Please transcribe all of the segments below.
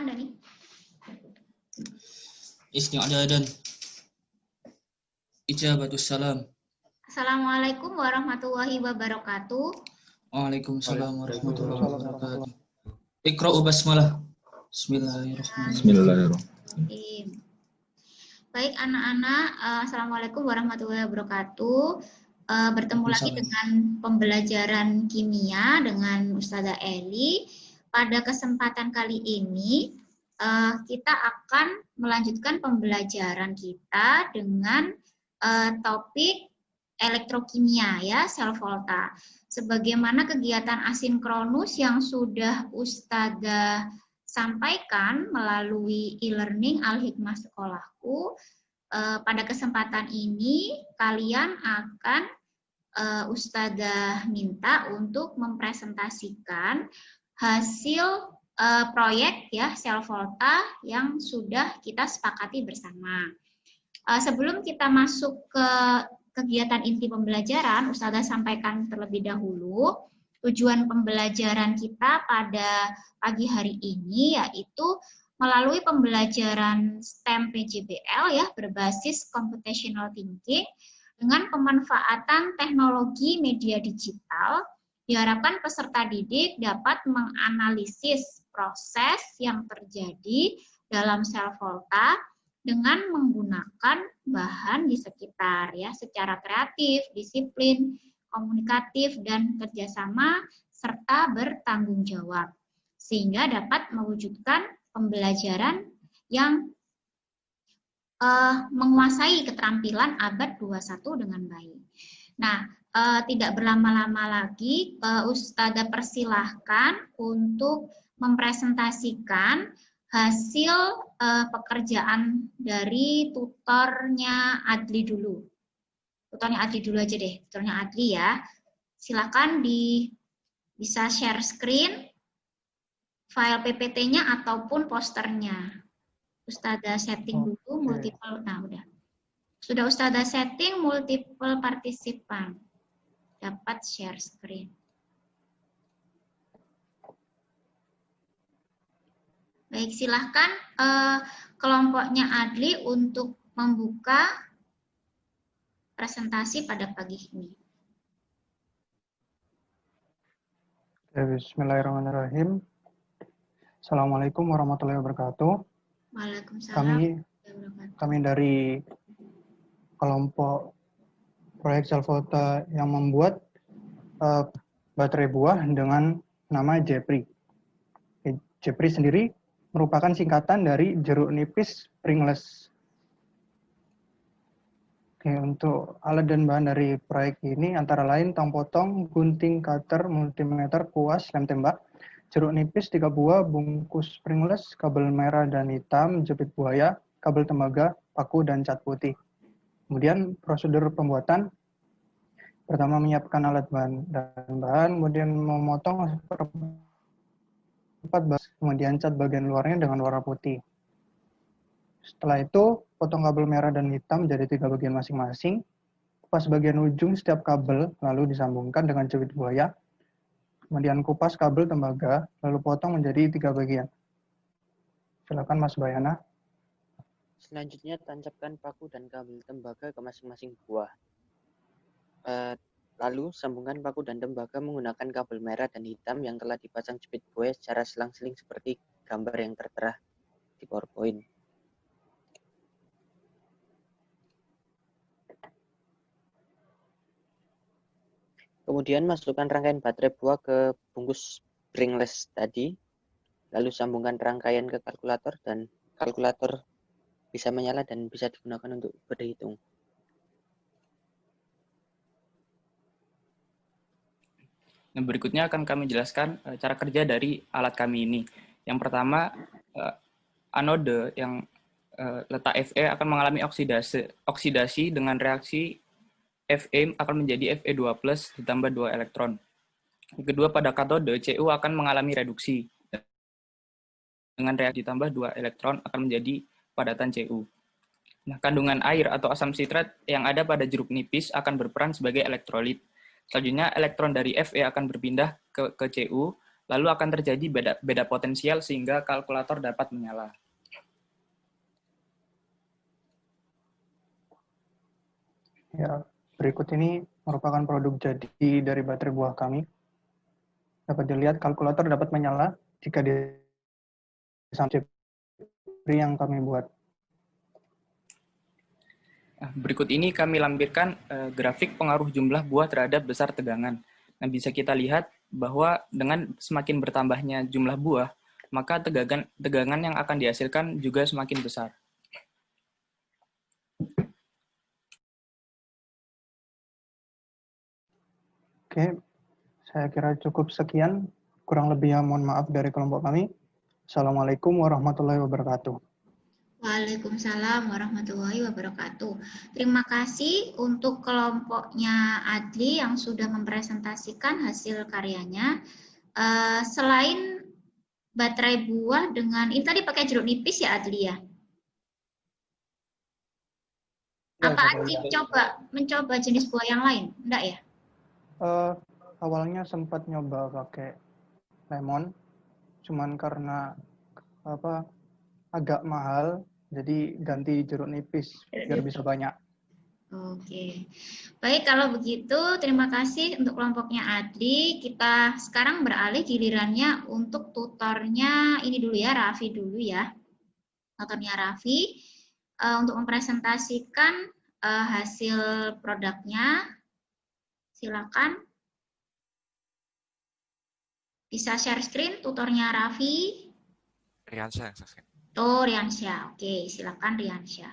Silakan Dani. Isti'adadan. Ijabatus salam. Assalamualaikum warahmatullahi wabarakatuh. Waalaikumsalam warahmatullahi wabarakatuh. Iqra'u basmalah. Bismillahirrahmanirrahim. Bismillahirrahmanirrahim. Baik anak-anak, Assalamualaikum warahmatullahi wabarakatuh. Bertemu lagi dengan pembelajaran kimia dengan Ustazah Eli. Pada kesempatan kali ini, kita akan melanjutkan pembelajaran kita dengan topik elektrokimia ya, sel volta. Sebagaimana kegiatan asinkronus yang sudah Ustazah sampaikan melalui e-learning Al-Hikmah Sekolahku, pada kesempatan ini kalian akan Ustazah minta untuk mempresentasikan hasil proyek ya sel volta yang sudah kita sepakati bersama. Sebelum kita masuk ke kegiatan inti pembelajaran, Ustazah sampaikan terlebih dahulu tujuan pembelajaran kita pada pagi hari ini yaitu melalui pembelajaran STEM PJBL ya berbasis computational thinking dengan pemanfaatan teknologi media digital. Diharapkan peserta didik dapat menganalisis proses yang terjadi dalam sel volta dengan menggunakan bahan di sekitar ya secara kreatif, disiplin, komunikatif dan kerjasama serta bertanggung jawab sehingga dapat mewujudkan pembelajaran yang menguasai keterampilan abad 21 dengan baik. Nah, tidak berlama-lama lagi, Ustazah persilahkan untuk mempresentasikan hasil pekerjaan dari tutornya Adli dulu. Tutornya Adli dulu aja deh, tutornya Adli ya. Silakan bisa share screen, file PPT-nya ataupun posternya. Ustazah setting dulu multiple, nah udah. Sudah Ustazah setting multiple partisipan. Dapat share screen. Baik, silahkan kelompoknya Adli untuk membuka presentasi pada pagi ini. Bismillahirrahmanirrahim. Assalamualaikum warahmatullahi wabarakatuh. Waalaikumsalam. Kami dari kelompok proyek sel volta yang membuat baterai buah dengan nama Jepri. Jepri sendiri merupakan singkatan dari jeruk nipis springless. Oke, untuk alat dan bahan dari proyek ini antara lain tong potong, gunting, cutter, multimeter, kuas, lem tembak, jeruk nipis 3 buah, bungkus springless, kabel merah dan hitam, jepit buaya, kabel tembaga, paku, dan cat putih. Kemudian prosedur pembuatan, pertama menyiapkan alat bahan dan bahan, kemudian memotong seperempat, kemudian cat bagian luarnya dengan warna putih. Setelah itu, potong kabel merah dan hitam menjadi 3 bagian masing-masing. Kupas bagian ujung setiap kabel, lalu disambungkan dengan jepit buaya. Kemudian kupas kabel tembaga, lalu potong menjadi 3 bagian. Silakan Mas Bayana. Selanjutnya tancapkan paku dan kabel tembaga ke masing-masing buah. Lalu sambungkan paku dan tembaga menggunakan kabel merah dan hitam yang telah dipasang jepit buaya secara selang-seling seperti gambar yang tertera di PowerPoint. Kemudian masukkan rangkaian baterai buah ke bungkus springless tadi, lalu sambungkan rangkaian ke kalkulator dan kalkulator bisa menyala dan bisa digunakan untuk berhitung. Nah, berikutnya akan kami jelaskan cara kerja dari alat kami ini. Yang pertama, anode yang letak Fe akan mengalami oksidasi dengan reaksi Fe akan menjadi Fe2+ ditambah 2 elektron. Yang kedua, pada katode, Cu akan mengalami reduksi. Dengan reaksi ditambah 2 elektron akan menjadi padatan Cu. Nah, kandungan air atau asam sitrat yang ada pada jeruk nipis akan berperan sebagai elektrolit. Selanjutnya, elektron dari Fe akan berpindah ke Cu, lalu akan terjadi beda potensial sehingga kalkulator dapat menyala. Ya, berikut ini merupakan produk jadi dari baterai buah kami. Dapat dilihat kalkulator dapat menyala jika disambung yang kami buat. Nah, berikut ini kami lampirkan grafik pengaruh jumlah buah terhadap besar tegangan. Nah, bisa kita lihat bahwa dengan semakin bertambahnya jumlah buah, maka tegangan yang akan dihasilkan juga semakin besar. Oke, saya kira cukup sekian. Kurang lebihnya mohon maaf dari kelompok kami. Assalamualaikum warahmatullahi wabarakatuh. Waalaikumsalam warahmatullahi wabarakatuh. Terima kasih untuk kelompoknya Adli yang sudah mempresentasikan hasil karyanya. Selain baterai buah dengan, ini tadi pakai jeruk nipis ya Adli ya? Apa Adli mencoba jenis buah yang lain? Enggak ya? Awalnya sempat nyoba pakai lemon, cuman karena agak mahal, jadi ganti jeruk nipis biar bisa banyak. Oke, baik kalau begitu terima kasih untuk kelompoknya Adli. Kita sekarang beralih gilirannya untuk tutornya ini dulu ya, Raffi dulu ya. Tutornya Raffi untuk mempresentasikan hasil produknya. Silakan. Bisa share screen tutornya Raffi. Riansyah yang share screen. Oh, Riansyah. Oke, silakan Riansyah.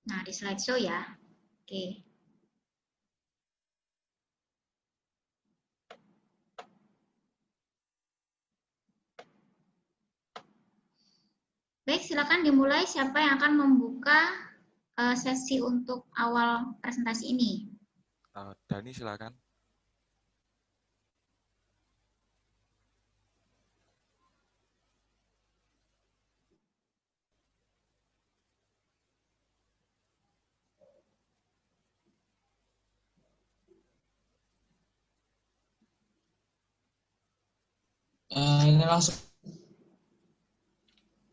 Nah, di slideshow ya. Oke. Baik, silakan dimulai siapa yang akan membuka sesi untuk awal presentasi ini. Dani silakan. Ini langsung.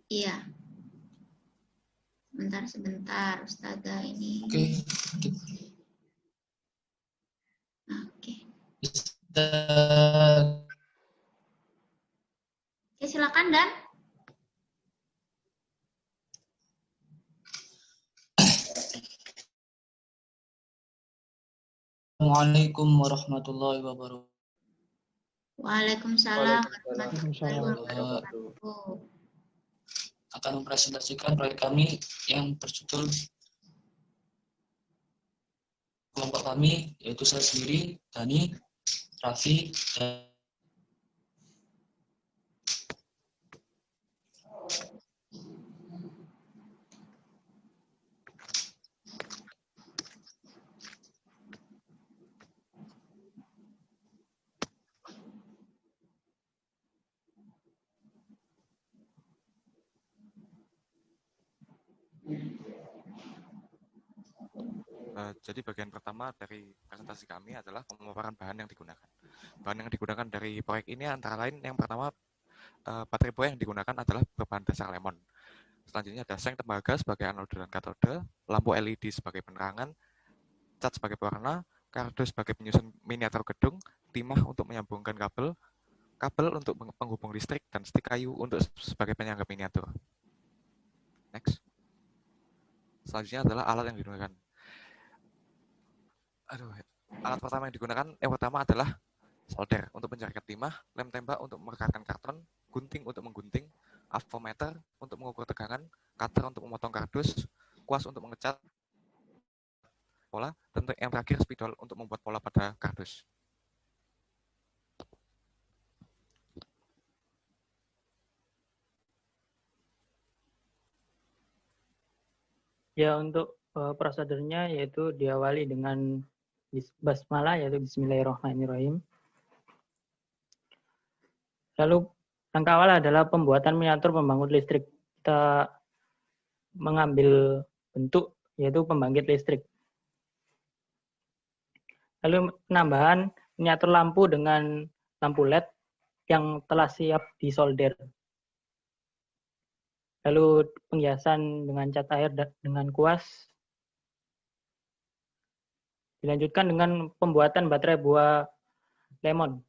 Iya. Sebentar, Ustazah ini. Oke. Oke. Bisa. Oke, silakan Dan. Assalamualaikum warahmatullahi wabarakatuh. Waalaikumsalam warahmatullahi wabarakatuh. Akan mempresentasikan proyek kami yang berjudul kelompok kami, yaitu saya sendiri, Dani, Raffi, dan Jadi bagian pertama dari presentasi kami adalah pemaparan bahan yang digunakan. Bahan yang digunakan dari proyek ini antara lain yang pertama baterai buah yang digunakan adalah berbahan dasar lemon. Selanjutnya ada seng tembaga sebagai anode dan katode, lampu LED sebagai penerangan, cat sebagai pewarna, kardus sebagai penyusun miniatur gedung, timah untuk menyambungkan kabel, kabel untuk penghubung listrik, dan stik kayu untuk sebagai penyangga miniatur. Next. Selanjutnya adalah alat yang digunakan. Alat pertama yang digunakan, yang pertama adalah solder untuk mencarikan timah, lem tembak untuk merekatkan karton, gunting untuk menggunting, avometer untuk mengukur tegangan, cutter untuk memotong kardus, kuas untuk mengecat pola, dan yang terakhir spidol untuk membuat pola pada kardus. Ya, untuk prosedurnya yaitu diawali dengan basmalah, yaitu Bismillahirrahmanirrahim. Lalu langkah awal adalah pembuatan miniatur pembangkit listrik. Kita mengambil bentuk yaitu pembangkit listrik. Lalu penambahan miniatur lampu dengan lampu LED yang telah siap disolder. Lalu penghiasan dengan cat air dengan kuas. Dilanjutkan dengan pembuatan baterai buah lemon.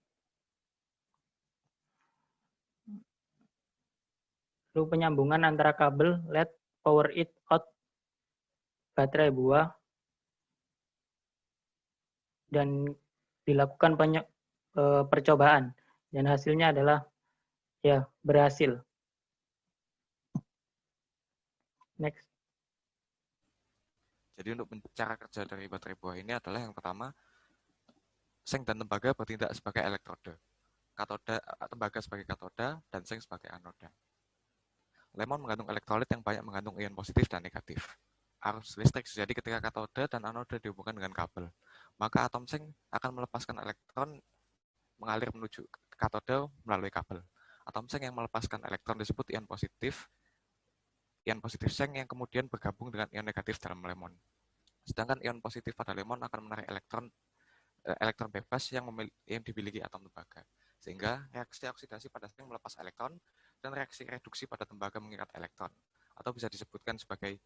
Lalu penyambungan antara kabel LED power it out baterai buah dan dilakukan percobaan dan hasilnya adalah ya berhasil. Next. Jadi untuk cara kerja dari baterai buah ini adalah yang pertama, seng dan tembaga bertindak sebagai elektroda. Tembaga sebagai katoda dan seng sebagai anoda. Lemon mengandung elektrolit yang banyak mengandung ion positif dan negatif. Arus listrik terjadi ketika katoda dan anoda dihubungkan dengan kabel. Maka atom seng akan melepaskan elektron mengalir menuju katoda melalui kabel. Atom seng yang melepaskan elektron disebut ion positif seng yang kemudian bergabung dengan ion negatif dalam lemon. Sedangkan ion positif pada lemon akan menarik elektron bebas yang dimiliki atom tembaga. Sehingga reaksi oksidasi pada seng melepas elektron dan reaksi reduksi pada tembaga mengikat elektron. Atau bisa disebutkan sebagai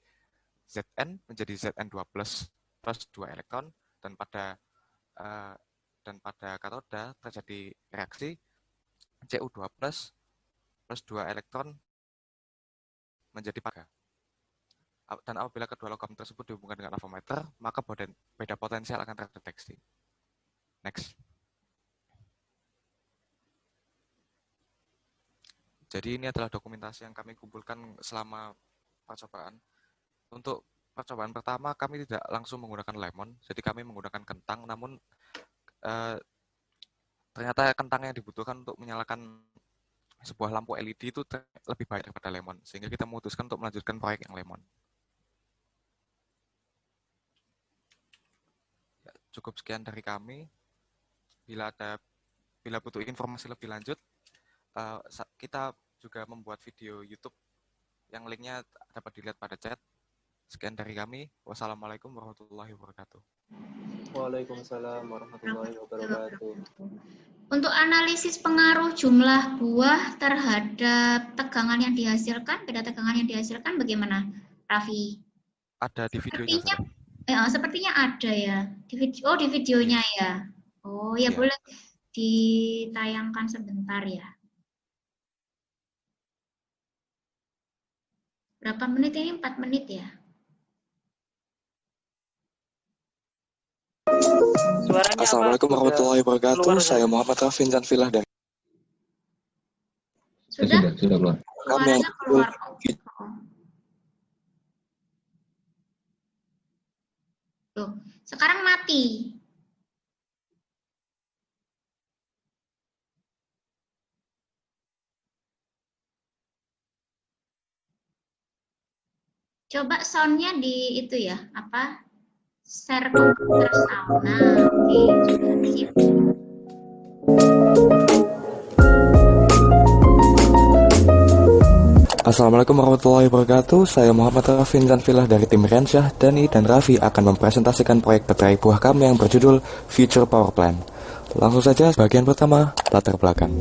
Zn menjadi Zn2+ plus 2 elektron dan pada katoda terjadi reaksi Cu2+ plus 2 elektron menjadi paga. Dan apabila kedua logam tersebut dihubungkan dengan avometer, maka beda potensial akan terdeteksi. Next. Jadi ini adalah dokumentasi yang kami kumpulkan selama percobaan. Untuk percobaan pertama, kami tidak langsung menggunakan lemon, jadi kami menggunakan kentang, namun ternyata kentang yang dibutuhkan untuk menyalakan sebuah lampu LED itu lebih baik daripada lemon, sehingga kita memutuskan untuk melanjutkan proyek yang lemon. Ya, cukup sekian dari kami. Bila butuh informasi lebih lanjut, kita juga membuat video YouTube yang linknya dapat dilihat pada chat. Sekian dari kami. Wassalamualaikum warahmatullahi wabarakatuh. Waalaikumsalam warahmatullahi wabarakatuh. Untuk analisis pengaruh jumlah buah terhadap tegangan yang dihasilkan, beda tegangan yang dihasilkan bagaimana, Raffi? Ada di videonya. Sepertinya ada ya. Di videonya ya. Oh ya, boleh ditayangkan sebentar ya. Berapa menit ini? 4 menit ya? Suaranya Assalamualaikum warahmatullahi wabarakatuh. Saya Muhammad Rafin Zanfilah dari Sudah keluar. Suaranya keluar. Tuh, sekarang mati. Coba soundnya di itu ya, apa? Share komputer sound. Nah, oke. Sip. Assalamualaikum warahmatullahi wabarakatuh. Saya Muhammad Rafin Zanfilah dari tim Riansyah, Dani, dan Raffi akan mempresentasikan proyek baterai buah kami yang berjudul Future Power Plant. Langsung saja, bagian pertama, latar belakang.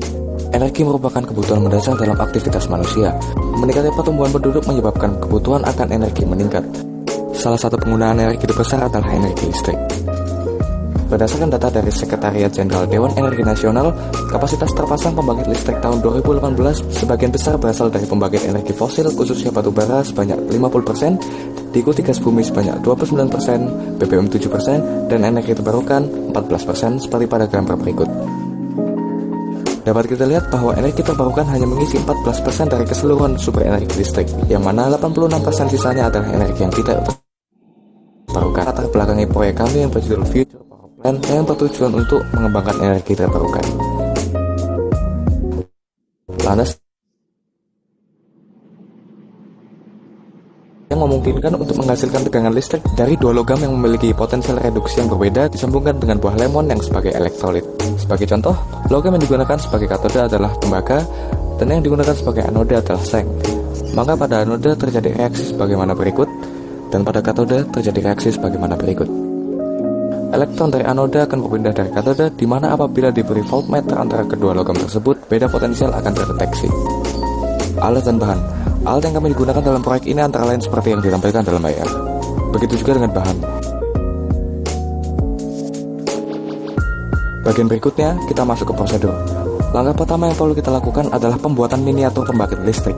Energi merupakan kebutuhan mendasar dalam aktivitas manusia. Meningkatnya pertumbuhan penduduk menyebabkan kebutuhan akan energi meningkat. Salah satu penggunaan energi terbesar adalah energi listrik. Berdasarkan data dari Sekretariat Jenderal Dewan Energi Nasional, kapasitas terpasang pembangkit listrik tahun 2018 sebagian besar berasal dari pembangkit energi fosil khususnya batu bara sebanyak 50%, diikuti gas bumi sebanyak 29%, BBM 7%, dan energi terbarukan 14% seperti pada gambar berikut. Dapat kita lihat bahwa energi terbarukan hanya mengisi 14% dari keseluruhan sumber energi listrik, yang mana 86% sisanya adalah energi yang tidak terbarukan. Latar belakangi proyek kami yang berjudul Future Power Plant yang bertujuan untuk mengembangkan energi terbarukan. Lantas yang memungkinkan untuk menghasilkan tegangan listrik dari dua logam yang memiliki potensial reduksi yang berbeda disambungkan dengan buah lemon yang sebagai elektrolit. Sebagai contoh, logam yang digunakan sebagai katoda adalah tembaga dan yang digunakan sebagai anoda adalah seng. Maka pada anoda terjadi reaksi sebagaimana berikut dan pada katoda terjadi reaksi sebagaimana berikut. elektron dari anoda akan berpindah dari katode, di mana apabila diberi voltmeter antara kedua logam tersebut, beda potensial akan terdeteksi. Alat dan bahan. Alat yang kami digunakan dalam proyek ini antara lain seperti yang ditampilkan dalam layar. Begitu juga dengan bahan. Bagian berikutnya, kita masuk ke prosedur. Langkah pertama yang perlu kita lakukan adalah pembuatan miniatur pembangkit listrik.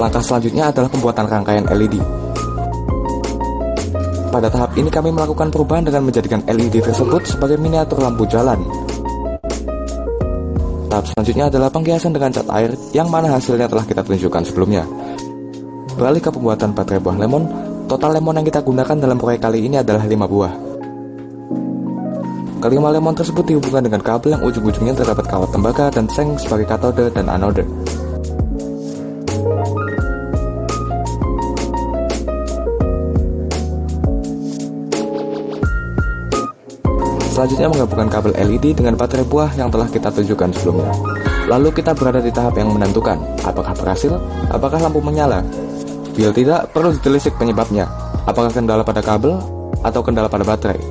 Langkah selanjutnya adalah pembuatan rangkaian LED. Pada tahap ini kami melakukan perubahan dengan menjadikan LED tersebut sebagai miniatur lampu jalan. Tahap selanjutnya adalah penghiasan dengan cat air, yang mana hasilnya telah kita tunjukkan sebelumnya. Beralih ke pembuatan baterai buah lemon, total lemon yang kita gunakan dalam proyek kali ini adalah 5 buah. Kelima lemon tersebut dihubungkan dengan kabel yang ujung-ujungnya terdapat kawat tembaga dan seng sebagai katode dan anode. Selanjutnya menggabungkan kabel LED dengan baterai buah yang telah kita tunjukkan sebelumnya. Lalu kita berada di tahap yang menentukan, apakah berhasil, apakah lampu menyala. Bila tidak, perlu ditelisik penyebabnya, apakah kendala pada kabel atau kendala pada baterai.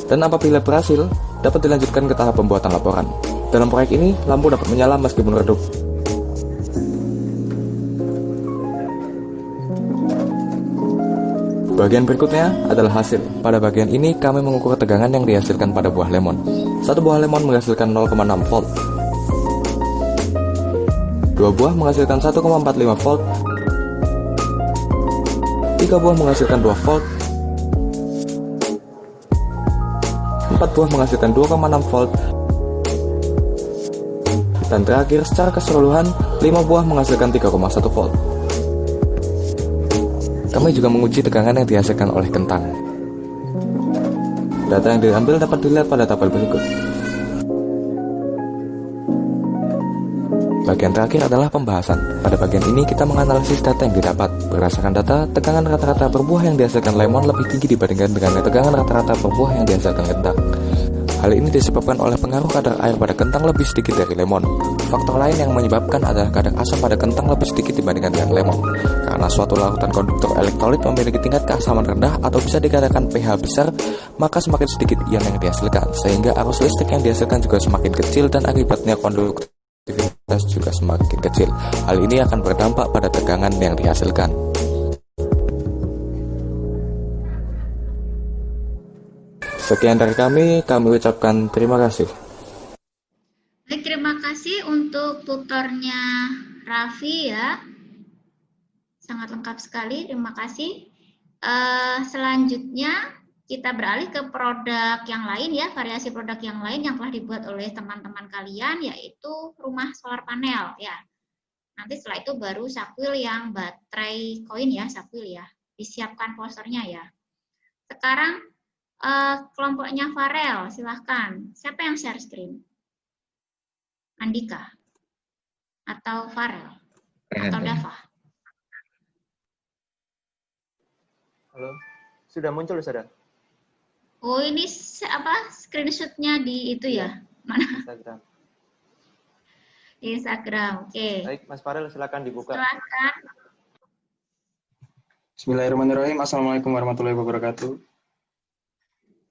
Dan apabila berhasil, dapat dilanjutkan ke tahap pembuatan laporan. Dalam proyek ini, lampu dapat menyala meskipun redup. Bagian berikutnya adalah hasil. Pada bagian ini, kami mengukur tegangan yang dihasilkan pada buah lemon. Satu buah lemon menghasilkan 0,6 volt. Dua buah menghasilkan 1,45 volt. 3 buah menghasilkan 2 volt. 4 buah menghasilkan 2,6 volt. Dan terakhir, secara keseluruhan, 5 buah menghasilkan 3,1 volt. Kami juga menguji tegangan yang dihasilkan oleh kentang. Data yang diambil dapat dilihat pada tabel berikut. Bagian terakhir adalah pembahasan. Pada bagian ini kita menganalisis data yang didapat. Berdasarkan data, tegangan rata-rata per buah yang dihasilkan lemon lebih tinggi dibandingkan dengan tegangan rata-rata per buah yang dihasilkan kentang. Hal ini disebabkan oleh pengaruh kadar air pada kentang lebih sedikit dari lemon. Faktor lain yang menyebabkan adalah kadar asam pada kentang lebih sedikit dibandingkan dengan lemon. Karena suatu larutan konduktor elektrolit memiliki tingkat keasaman rendah atau bisa dikatakan pH besar, maka semakin sedikit ion yang dihasilkan, sehingga arus listrik yang dihasilkan juga semakin kecil dan akibatnya konduktivitas juga semakin kecil. Hal ini akan berdampak pada tegangan yang dihasilkan. Sekian dari kami ucapkan terima kasih. Baik, terima kasih untuk tutornya Raffi ya. Sangat lengkap sekali, terima kasih. Selanjutnya kita beralih ke produk yang lain ya, variasi produk yang lain yang telah dibuat oleh teman-teman kalian, yaitu rumah solar panel ya. Nanti setelah itu baru Sakwil yang baterai koin ya, Sakwil ya. Disiapkan posternya ya. Sekarang kelompoknya Farel, silahkan. Siapa yang share screen? Andika? Atau Farel? Atau Dava? Halo, sudah muncul sudah? Oh, ini apa screenshotnya di itu ya? Mana? Instagram. Di Instagram, oke. Baik, Mas Farel silakan dibuka. Silakan. Bismillahirrahmanirrahim. Assalamualaikum warahmatullahi wabarakatuh.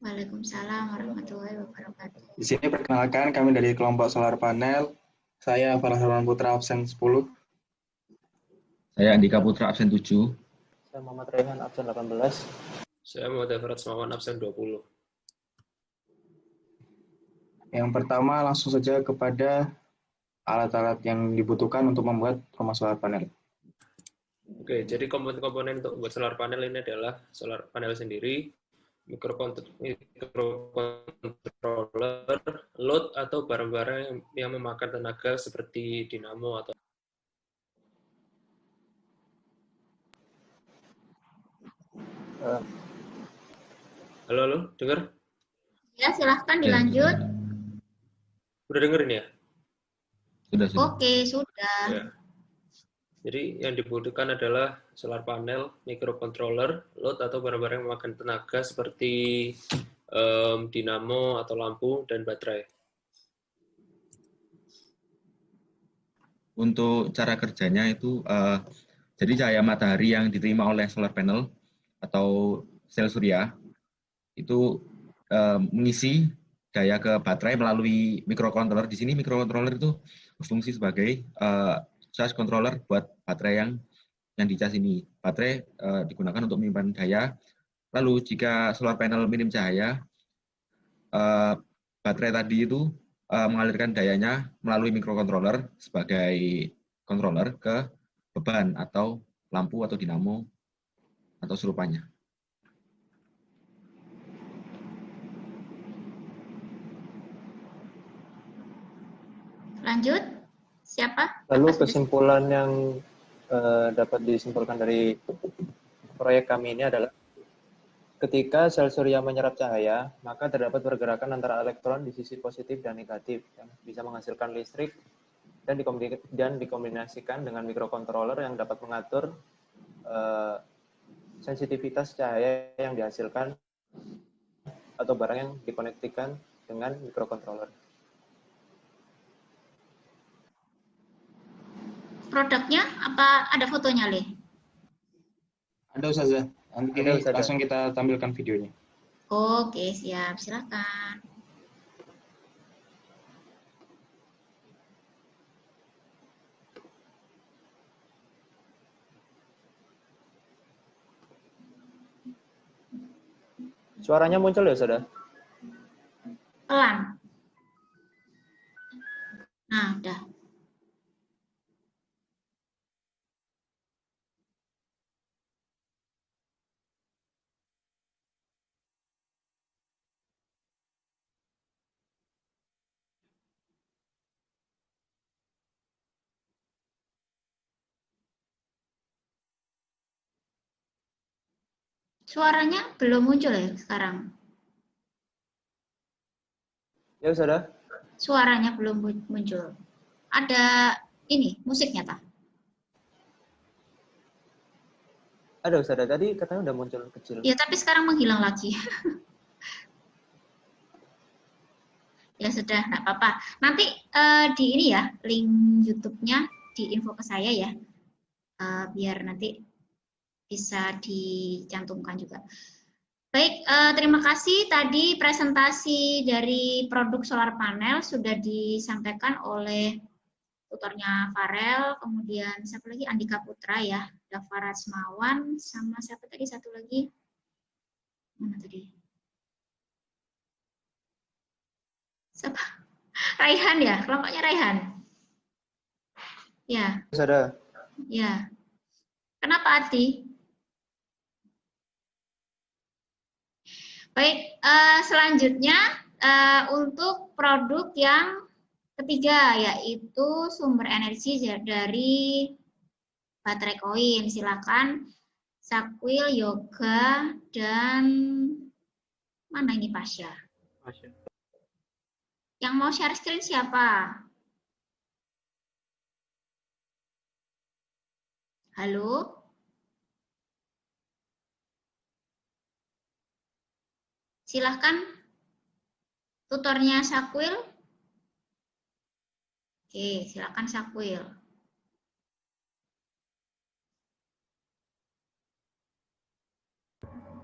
Waalaikumsalam warahmatullahi wabarakatuh. Di sini perkenalkan kami dari kelompok solar panel. Saya Farah Herman Putra absen 10. Saya Andika Putra absen 7. Saya Muhammad Rehan absen 18. Saya Muhammad Everett Semawan absen 20. Yang pertama langsung saja kepada alat-alat yang dibutuhkan untuk membuat rumah solar panel. Oke, jadi komponen-komponen untuk membuat solar panel ini adalah solar panel sendiri, mikrokontroller, load atau barang-barang yang memakan tenaga seperti dinamo atau halo, dengar? Ya, silahkan dilanjut. Udah dengerin ya? Sudah. Oke, sudah. Ya. Jadi yang dibutuhkan adalah solar panel, mikrocontroller, load atau barang-barang yang memakan tenaga seperti dinamo atau lampu dan baterai. untuk cara kerjanya itu, jadi cahaya matahari yang diterima oleh solar panel atau sel surya itu mengisi daya ke baterai melalui microcontroller. Di sini microcontroller itu berfungsi sebagai charge controller buat baterai yang dicas ini. Baterai digunakan untuk menyimpan daya. Lalu jika solar panel minim cahaya, baterai tadi itu mengalirkan dayanya melalui microcontroller sebagai controller ke beban atau lampu atau dinamo atau serupanya. Lanjut, siapa? Lalu kesimpulan yang dapat disimpulkan dari proyek kami ini adalah ketika sel surya menyerap cahaya, maka terdapat pergerakan antara elektron di sisi positif dan negatif yang bisa menghasilkan listrik dan dikombinasikan dengan microcontroller yang dapat mengatur sensitivitas cahaya yang dihasilkan atau barang yang dikonektikan dengan microcontroller. Produknya apa ada fotonya, Le? Ada Ustazah. Nanti langsung kita tampilkan videonya. Oke, siap. Silakan. Suaranya muncul ya, Saudara? Pelan. Nah, udah. Suaranya belum muncul ya sekarang? Ya, Saudara. Suaranya belum muncul. Ada ini, musiknya, tak? Ada, Saudara. Tadi katanya udah muncul kecil. Ya, tapi sekarang menghilang lagi. Ya sudah, nggak apa-apa. Nanti di ini ya, link YouTube-nya diinfo ke saya ya. Biar nanti bisa dicantumkan juga. Baik, terima kasih tadi presentasi dari produk solar panel sudah disampaikan oleh tutornya Farel, kemudian siapa lagi? Andika Putra ya, Dava Rasmawan, sama siapa tadi satu lagi? Mana tadi? Siapa? Raihan ya, kelompoknya Raihan. Ya. Saudara. Ya. Kenapa Adi? Baik, selanjutnya untuk produk yang ketiga yaitu sumber energi dari baterai koin. Silakan Sakwil, Yoga, dan mana ini Pasha? Pasha. Yang mau share screen siapa? Halo? Silahkan tutornya Sakwil. Oke, silakan Sakwil.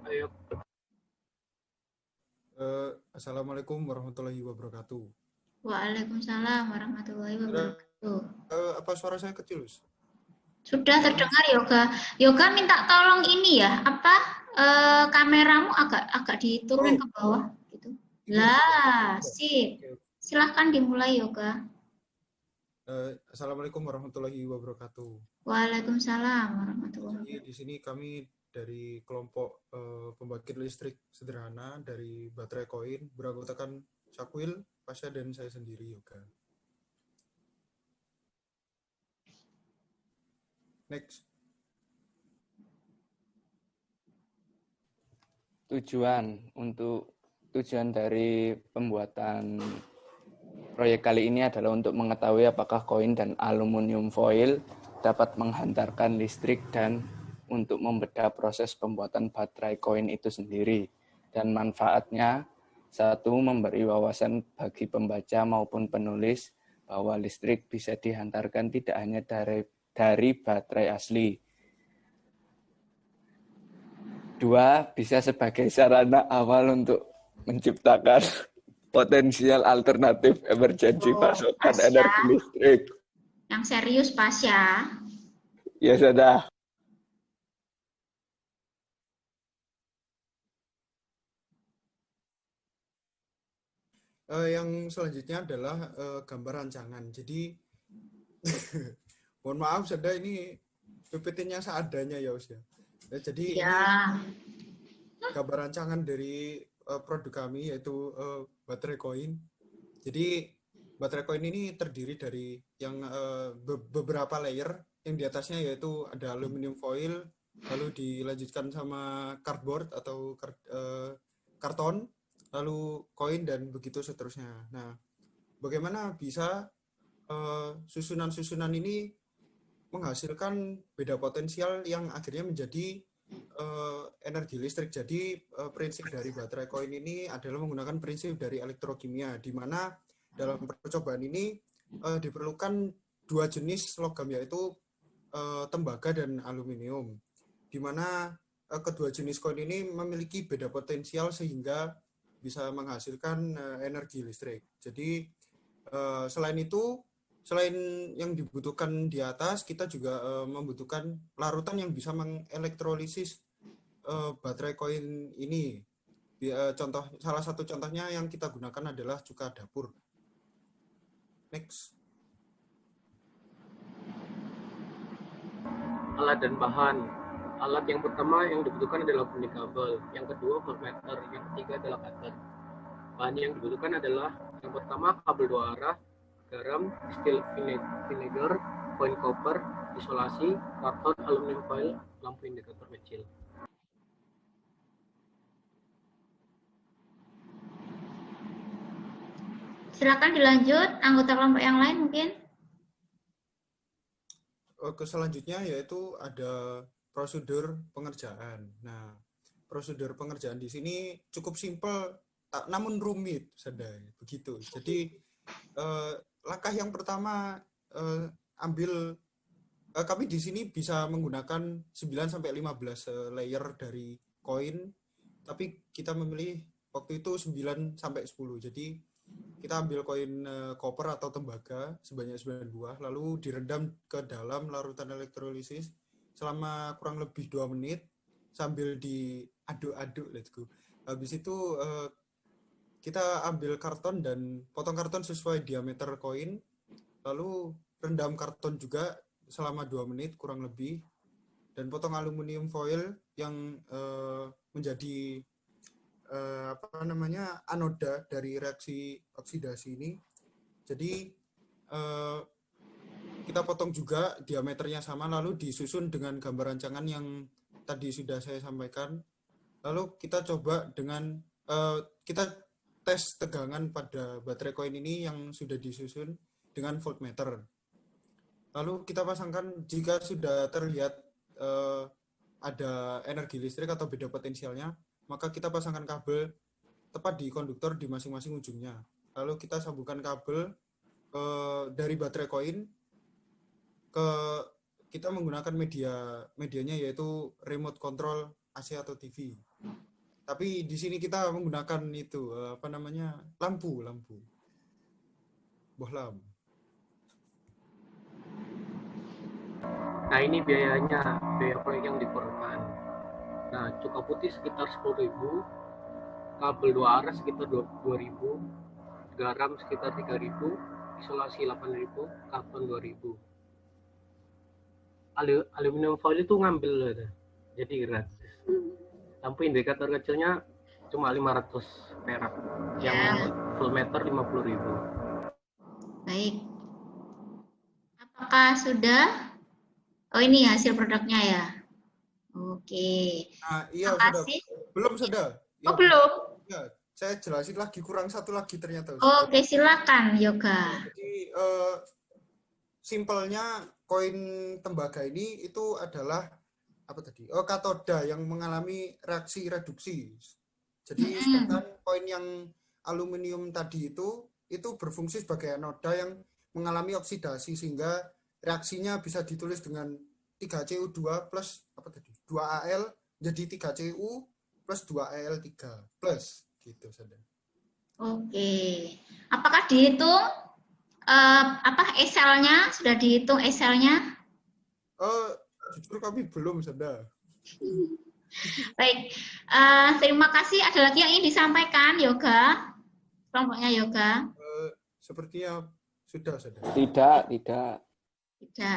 Ayo. Assalamualaikum warahmatullahi wabarakatuh. Waalaikumsalam warahmatullahi wabarakatuh. Apa suara saya kecil, Us? Sudah terdengar Yoga. Yoga minta tolong ini ya, kameramu agak diturunin ke bawah gitu. Lah, sip. Silahkan dimulai Yoga. Assalamualaikum warahmatullahi wabarakatuh. Waalaikumsalam warahmatullahi wabarakatuh. Di sini kami dari kelompok pembangkit listrik sederhana dari baterai koin beranggotakan Sakwil, Pasha, dan saya sendiri Yoga. Next. Tujuan dari pembuatan proyek kali ini adalah untuk mengetahui apakah koin dan aluminium foil dapat menghantarkan listrik dan untuk membedah proses pembuatan baterai koin itu sendiri. Dan manfaatnya, satu, memberi wawasan bagi pembaca maupun penulis bahwa listrik bisa dihantarkan tidak hanya dari baterai asli. 2, bisa sebagai sarana awal untuk menciptakan potensial alternatif emergensi pasokan energi listrik. Yang serius, Pas ya. Ya, sudah. Yang selanjutnya adalah gambar rancangan. Jadi, mohon maaf, sudah ini PPT-nya seadanya ya, Us ya. Jadi ini gambar rancangan dari produk kami, yaitu baterai koin. Jadi baterai koin ini terdiri dari yang beberapa layer, yang di atasnya yaitu ada aluminium foil, lalu dilanjutkan sama cardboard atau karton, lalu koin, dan begitu seterusnya. Nah, bagaimana bisa susunan-susunan ini menghasilkan beda potensial yang akhirnya menjadi energi listrik. Jadi prinsip dari baterai koin ini adalah menggunakan prinsip dari elektrokimia, di mana dalam percobaan ini diperlukan 2 jenis logam, yaitu tembaga dan aluminium, di mana kedua jenis koin ini memiliki beda potensial sehingga bisa menghasilkan energi listrik. Jadi selain itu, selain yang dibutuhkan di atas, kita juga membutuhkan larutan yang bisa mengelektrolisis baterai koin ini. Salah satu contohnya yang kita gunakan adalah cuka dapur. Next. Alat dan bahan. Alat yang pertama yang dibutuhkan adalah kuning kabel, yang kedua voltmeter, yang ketiga adalah cutter. Bahan yang dibutuhkan adalah yang pertama kabel 2 arah, garam, distill vinegar, koin copper, isolasi, karton, aluminium foil, lampu indikator kecil. Silakan dilanjut, anggota kelompok yang lain mungkin. Selanjutnya yaitu ada prosedur pengerjaan. Nah, prosedur pengerjaan di sini cukup simpel, namun rumit, Sadai. Begitu. Jadi langkah yang pertama kami di sini bisa menggunakan 9-15 layer dari koin, tapi kita memilih waktu itu 9-10. Jadi kita ambil koin koper atau tembaga sebanyak 9 buah, lalu direndam ke dalam larutan elektrolisis selama kurang lebih 2 menit sambil diaduk-aduk. Let's go. Habis itu kita ambil karton dan potong karton sesuai diameter koin, lalu rendam karton juga selama 2 menit kurang lebih, dan potong aluminium foil yang menjadi anoda dari reaksi oksidasi ini. Jadi kita potong juga diameternya sama, lalu disusun dengan gambar rancangan yang tadi sudah saya sampaikan. Lalu kita coba dengan kita tes tegangan pada baterai koin ini yang sudah disusun dengan voltmeter. Lalu kita pasangkan, jika sudah terlihat ada energi listrik atau beda potensialnya, maka kita pasangkan kabel tepat di konduktor di masing-masing ujungnya. Lalu kita sambungkan kabel dari baterai koin kita menggunakan medianya yaitu remote control AC atau TV. Tapi di sini kita menggunakan itu lampu bohlam. Nah, ini biaya proyek yang diperlukan. Nah, cuka putih sekitar 10.000, kabel 2 arah sekitar 2.000, garam sekitar 3.000, isolasi 8.000, karton 2.000. Aluminium foil itu ngambil, jadi gratis. Lampu indikator kecilnya cuma 500 perak, yang full meter 50.000. Baik. Apakah sudah? Oh, ini hasil produknya ya. Oke. Nah, iya, belum sudah. Oh, belum. Ya, saya jelasin lagi, kurang satu lagi ternyata. Oke, silakan Yoga. Jadi simpelnya koin tembaga ini itu adalah katoda yang mengalami reaksi reduksi. Jadi sedangkan koin yang aluminium tadi itu berfungsi sebagai anoda yang mengalami oksidasi sehingga reaksinya bisa ditulis dengan 3CU2 plus apa tadi? 2Al jadi 3Cu plus 2Al3 plus gitu saja. Oke. Apakah dihitung ESEL-nya? Sudah dihitung ESEL-nya? Jujur kami belum sudah. Baik. Terima kasih. Ada lagi yang ingin disampaikan, Yoga? Kelompoknya Yoga? Sepertinya sudah. Tidak.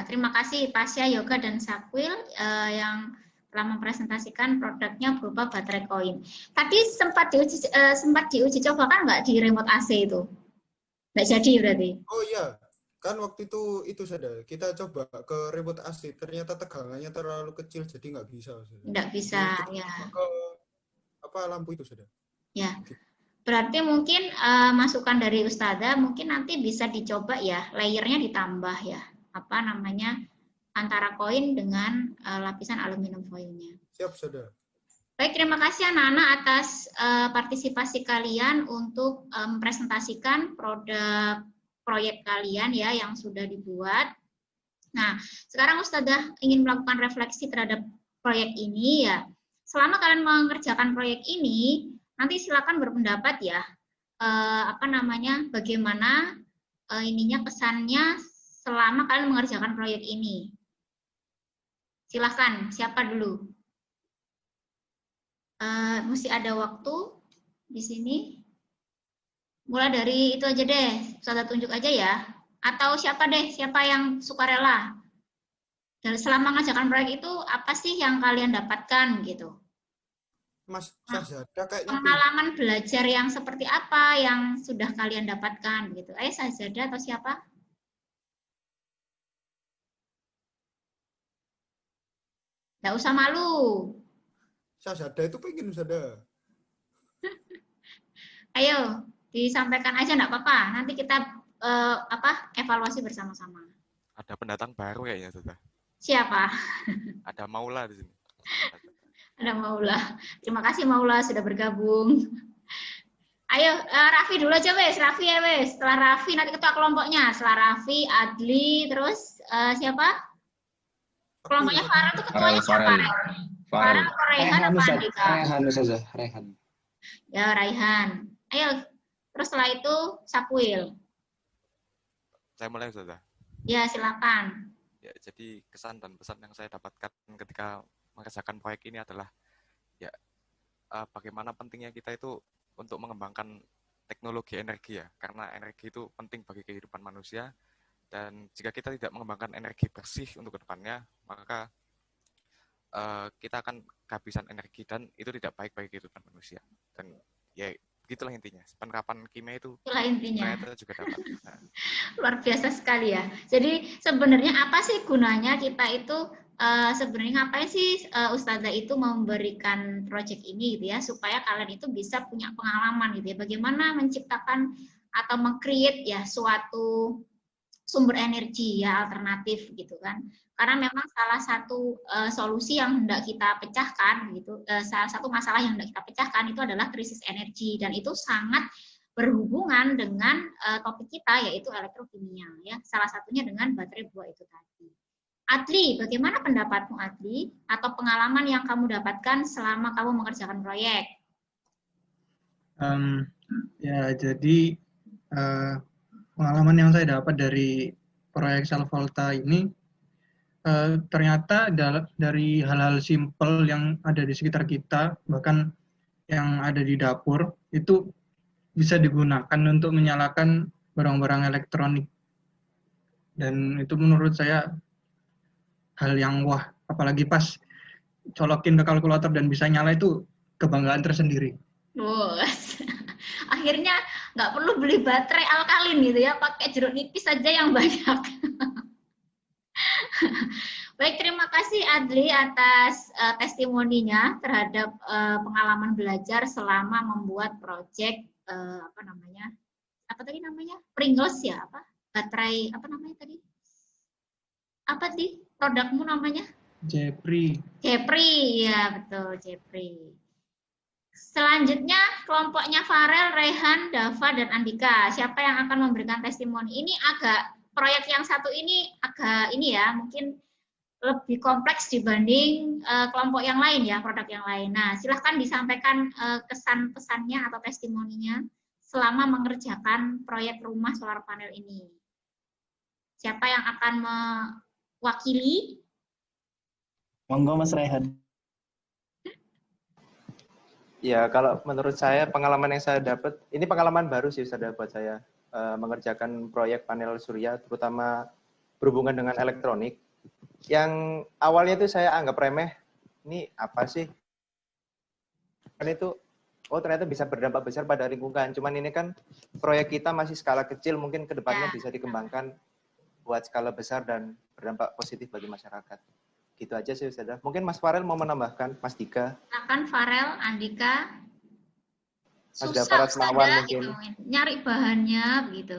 Terima kasih Pasya, Yoga, dan Sakwil yang telah mempresentasikan produknya berupa baterai koin. Tadi sempat diuji coba kan nggak di remote AC itu? Nggak jadi berarti? Oh iya, kan waktu itu sudah kita coba ke remote AC, ternyata tegangannya terlalu kecil jadi nggak bisa. Nggak bisa, ya. Ke lampu itu sudah. Ya. Berarti mungkin masukan dari Ustazah mungkin nanti bisa dicoba ya, layernya ditambah ya. Antara koin dengan lapisan aluminium foilnya. Siap, sudah. Baik, terima kasih anak-anak atas partisipasi kalian untuk mempresentasikan produk proyek kalian ya yang sudah dibuat. Nah, sekarang Ustazah ingin melakukan refleksi terhadap proyek ini ya. Selama kalian mengerjakan proyek ini, nanti silakan berpendapat ya. Bagaimana pesannya selama kalian mengerjakan proyek ini. Silakan, siapa dulu? Mesti ada waktu di sini. Mulai dari itu aja deh, Ustazah tunjuk aja ya. Atau siapa yang sukarela. Dan selama mengerjakan proyek itu, apa sih yang kalian dapatkan gitu? Mas Sahzada kayaknya pengalaman belajar yang seperti apa yang sudah kalian dapatkan gitu. Ayo Sahzada atau siapa? Nggak usah malu. Sahzada itu pengen Sahzada. Ayo, disampaikan aja nggak apa-apa. Nanti kita evaluasi bersama-sama. Ada pendatang baru kayaknya sudah. Siapa? Ada Maula di sini. Ada Maula. Terima kasih Maula sudah bergabung. Ayo, Raffi dulu aja wes. Raffi ya wes. Setelah Raffi nanti ketua kelompoknya. Setelah Raffi, Adli, terus siapa? Kelompoknya Farel itu ketuanya siapa? Farel, Raihan apa Andika? Raihan. Ya, Raihan. Ayo, terus setelah itu Sakwil. Saya mulai sudah. Ya, silakan. Ya, jadi kesan dan pesan yang saya dapatkan ketika mengerjakan proyek ini adalah ya bagaimana pentingnya kita itu untuk mengembangkan teknologi energi ya, karena energi itu penting bagi kehidupan manusia. Dan jika kita tidak mengembangkan energi bersih untuk kedepannya, maka kita akan kehabisan energi dan itu tidak baik bagi kehidupan manusia. Dan ya begitulah intinya. Penerapan kimia itu itulah intinya. Juga dapat. Nah. Luar biasa sekali ya. Jadi sebenarnya apa sih gunanya kita itu sebenarnya ngapain sih Ustazah itu memberikan proyek ini gitu ya, supaya kalian itu bisa punya pengalaman gitu ya. Bagaimana menciptakan atau meng-create ya suatu sumber energi ya alternatif gitu kan, karena memang salah satu solusi yang hendak kita pecahkan gitu, salah satu masalah yang hendak kita pecahkan itu adalah krisis energi, dan itu sangat berhubungan dengan topik kita yaitu elektrokimia ya, salah satunya dengan baterai buah itu tadi. Adli, bagaimana pendapatmu Adli atau pengalaman yang kamu dapatkan selama kamu mengerjakan proyek? Ya jadi pengalaman yang saya dapat dari proyek sel volta ini ternyata dari hal-hal simpel yang ada di sekitar kita, bahkan yang ada di dapur, itu bisa digunakan untuk menyalakan barang-barang elektronik. Dan itu menurut saya hal yang wah, apalagi pas colokin ke kalkulator dan bisa nyala, itu kebanggaan tersendiri. Akhirnya nggak perlu beli baterai alkalin gitu ya, pakai jeruk nipis saja yang banyak. Baik, terima kasih Adli atas testimoninya terhadap pengalaman belajar selama membuat proyek Pringles ya, baterai produkmu namanya? Jepri, ya betul, Jepri. Selanjutnya kelompoknya Farel, Rehan, Dava, dan Andika. Siapa yang akan memberikan testimoni? Ini agak proyek yang satu ini agak ini ya, mungkin lebih kompleks dibanding kelompok yang lain ya, produk yang lain. Nah, silahkan disampaikan kesan pesannya atau testimoninya selama mengerjakan proyek rumah solar panel ini. Siapa yang akan mewakili? Monggo Mas Rehan. Ya, kalau menurut saya pengalaman yang saya dapat, ini pengalaman baru sih sudah buat saya mengerjakan proyek panel surya, terutama berhubungan dengan elektronik. Yang awalnya itu saya anggap remeh, ini apa sih? Kan itu, oh ternyata bisa berdampak besar pada lingkungan. Cuman ini kan proyek kita masih skala kecil, mungkin kedepannya bisa dikembangkan buat skala besar dan berdampak positif bagi masyarakat. Gitu aja sih Ustazah. Mungkin Mas Farel mau menambahkan, Mas Dika. Silakan Farel, Andika. Mas Daparat Semawan mungkin. Gitu, nyari bahannya begitu.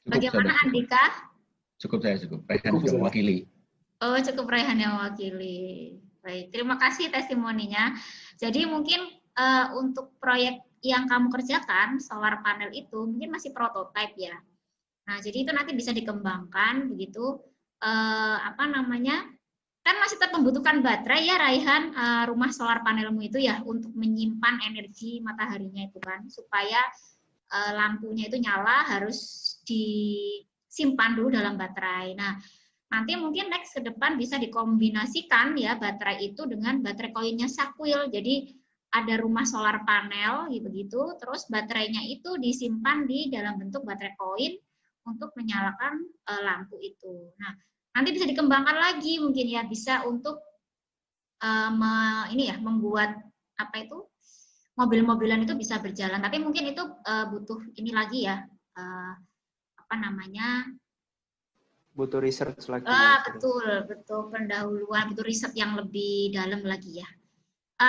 Bagaimana Andika? Cukup saya cukup. Rehan juga mewakili. Oh, cukup Rehan yang mewakili. Baik, terima kasih testimoninya. Jadi mungkin untuk proyek yang kamu kerjakan, solar panel itu mungkin masih prototipe ya. Nah, jadi itu nanti bisa dikembangkan begitu. Apa namanya? Kan masih tetap membutuhkan baterai ya Raihan, rumah solar panelmu itu ya untuk menyimpan energi mataharinya itu kan, supaya lampunya itu nyala harus disimpan dulu dalam baterai. Nah, nanti mungkin next ke depan bisa dikombinasikan ya baterai itu dengan baterai koinnya Sakwil. Jadi ada rumah solar panel gitu-gitu, terus baterainya itu disimpan di dalam bentuk baterai koin untuk menyalakan lampu itu. Nah, nanti bisa dikembangkan lagi mungkin ya, bisa untuk ini ya, membuat apa itu mobil-mobilan itu bisa berjalan. Tapi mungkin itu butuh ini lagi ya, apa namanya? Butuh research lagi. Betul pendahuluan, butuh riset yang lebih dalam lagi ya.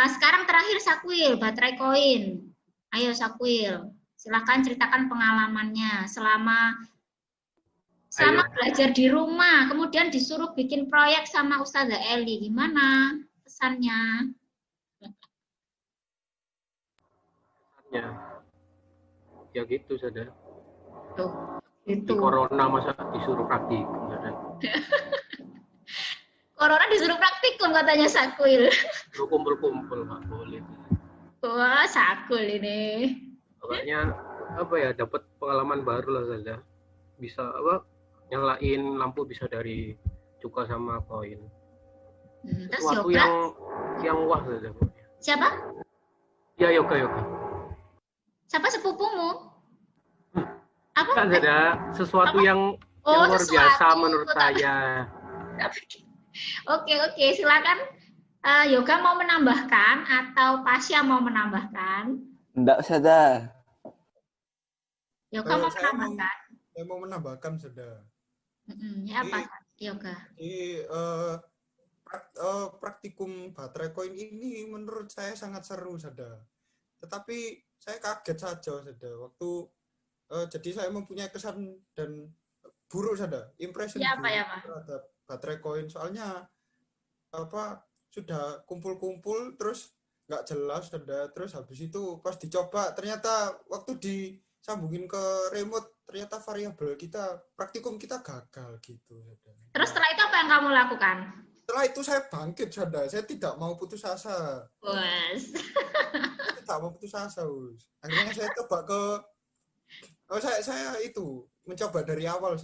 Sekarang terakhir Sakwil, baterai koin. Ayo Sakwil, silakan ceritakan pengalamannya selama belajar di rumah, kemudian disuruh bikin proyek sama Ustazah Eli, gimana pesannya? Ya gitu saja. Tuh, gitu. Di corona masa disuruh praktikum saja. Corona disuruh praktikum katanya Sakwil. Kumpul-kumpul nggak boleh. Wah, Sakul ini. Pokoknya apa ya, dapat pengalaman baru lah saja. Bisa apa? Nyalain lampu bisa dari cuka sama koin. Sesuatu yang wah saja. Siapa? Ya Yoga. Siapa sepupumu? Apa? Kan ada sesuatu yang luar biasa menurut saya. Oke, silakan. Yoga mau menambahkan atau Pasya mau menambahkan? Enggak saja. Yoga mau menambahkan. Saya mau menambahkan sudah. Ya apa Yoga? Praktikum baterai koin ini menurut saya sangat seru saja. Tetapi saya kaget saja saja waktu jadi saya mempunyai kesan dan buruk saja, impression terhadap baterai koin. Soalnya apa sudah kumpul-kumpul terus nggak jelas saja, terus habis itu pas dicoba ternyata waktu disambungin ke remote ternyata variabel kita, praktikum kita gagal gitu. Terus setelah itu apa yang kamu lakukan? Setelah itu saya bangkit, saya tidak mau putus asa. Wes. Saya tidak mau putus asa, akhirnya saya coba saya itu mencoba dari awal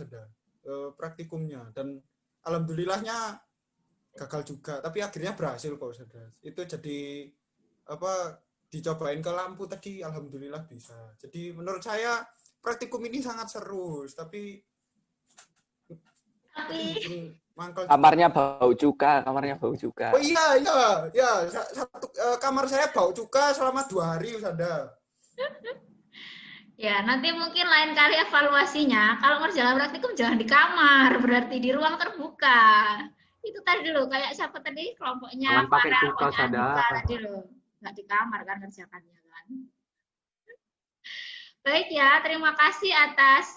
praktikumnya dan alhamdulillahnya gagal juga, tapi akhirnya berhasil kok itu jadi apa dicobain ke lampu tadi alhamdulillah bisa. Jadi menurut saya praktikum ini sangat seru, tapi kamarnya bau cuka. Oh iya, satu kamar saya bau cuka selama 2 hari Ustazah. Ya, nanti mungkin lain kali evaluasinya kalau ngerjain praktikum jangan di kamar, berarti di ruang terbuka. Itu tadi dulu kayak siapa tadi kelompoknya jangan pakai cuka tadi loh, nggak di kamar kan kerjakannya kan. Baik ya, terima kasih atas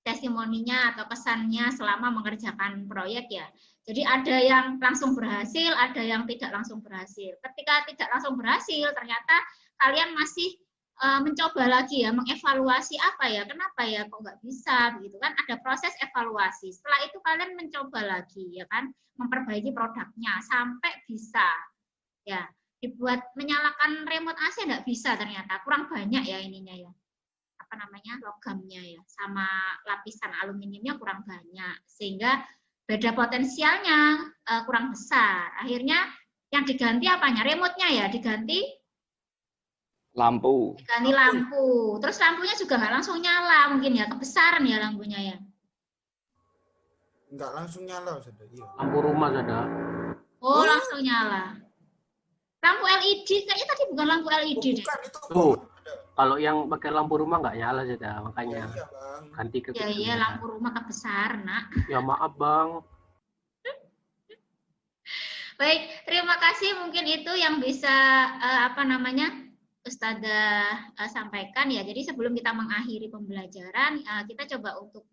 testimoninya atau kesannya selama mengerjakan proyek ya. Jadi ada yang langsung berhasil, ada yang tidak langsung berhasil. Ketika tidak langsung berhasil, ternyata kalian masih mencoba lagi ya, mengevaluasi apa ya, kenapa ya kok nggak bisa begitu kan, ada proses evaluasi. Setelah itu kalian mencoba lagi ya kan, memperbaiki produknya sampai bisa ya. Dibuat menyalakan remote AC nggak bisa ternyata, kurang banyak ya ininya ya, apa namanya, logamnya ya, sama lapisan aluminiumnya kurang banyak, sehingga beda potensialnya kurang besar. Akhirnya yang diganti apanya, remote-nya ya diganti Lampu. lampu. Terus lampunya juga nggak langsung nyala, mungkin ya kebesaran ya lampunya ya. Nggak langsung nyala, sudah. Iya. Lampu rumah sudah. Oh, langsung nyala. Lampu LED, kayaknya tadi bukan lampu LED deh. Tuh, kalau yang pakai lampu rumah nggak nyala sudah, makanya ganti ke Ya iya, lampu rumah kebesaran, Nak. Ya maaf, Bang. Baik, terima kasih. Mungkin itu yang bisa apa namanya Ustazah sampaikan ya. Jadi sebelum kita mengakhiri pembelajaran, kita coba untuk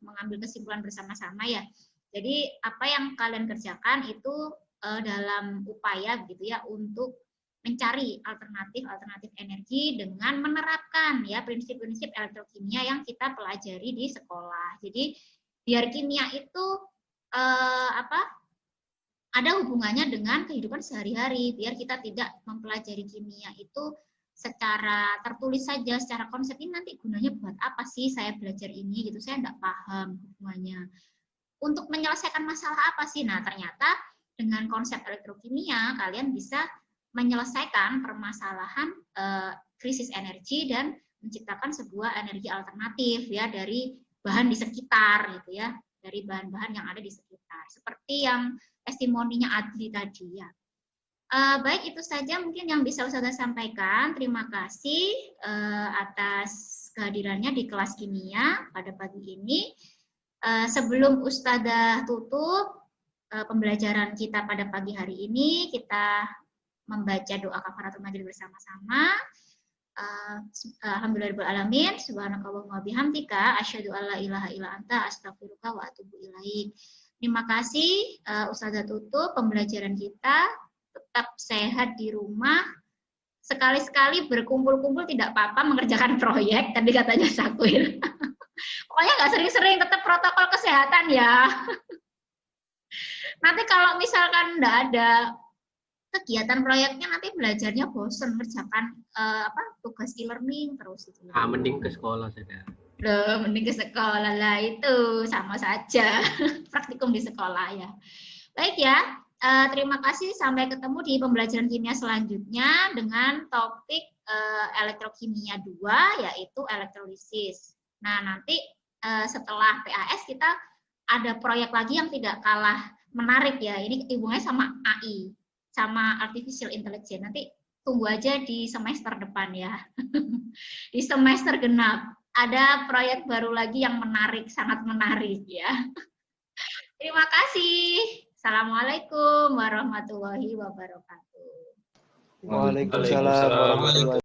mengambil kesimpulan bersama-sama ya. Jadi apa yang kalian kerjakan itu dalam upaya gitu ya untuk mencari alternatif energi dengan menerapkan ya prinsip-prinsip elektrokimia yang kita pelajari di sekolah. Jadi biar kimia itu ada hubungannya dengan kehidupan sehari-hari, biar kita tidak mempelajari kimia itu secara tertulis saja, secara konsep ini nanti gunanya buat apa sih saya belajar ini gitu, saya nggak paham hubungannya. Untuk menyelesaikan masalah apa sih? Nah ternyata dengan konsep elektrokimia kalian bisa menyelesaikan permasalahan krisis energi dan menciptakan sebuah energi alternatif ya dari bahan di sekitar gitu ya, dari bahan-bahan yang ada di sekitar. Seperti yang testimoninya Adli tadi ya. Baik, itu saja mungkin yang bisa Ustazah sampaikan. Terima kasih atas kehadirannya di kelas kimia pada pagi ini. Sebelum Ustazah tutup pembelajaran kita pada pagi hari ini, kita membaca doa kafaratul majelis bersama-sama. Alhamdulillahirabbil alamin, subhanakallahumma bihamdika asyhadu alla ilaha illa anta astaghfiruka wa atubu ilaik. Terima kasih, Ustazah tutup pembelajaran kita. Tetap sehat di rumah. Sekali-sekali berkumpul-kumpul tidak apa-apa mengerjakan proyek, tadi katanya Sakwil. Pokoknya nggak sering-sering, tetap protokol kesehatan ya. Nanti kalau misalkan nggak ada kegiatan proyeknya, nanti belajarnya bosen, mengerjakan tugas e-learning terus. Mending ke sekolah saja. Mending ke sekolah lah, itu sama saja praktikum di sekolah ya. Baik ya, terima kasih, sampai ketemu di pembelajaran kimia selanjutnya dengan topik elektrokimia 2 yaitu elektrolisis. Nah nanti setelah PAS kita ada proyek lagi yang tidak kalah menarik ya, ini hubungannya sama AI, sama artificial intelligence. Nanti tunggu aja di semester depan ya. Di semester genap ada proyek baru lagi yang menarik, sangat menarik ya. Terima kasih. Assalamualaikum warahmatullahi wabarakatuh. Waalaikumsalam warahmatullahi wabarakatuh.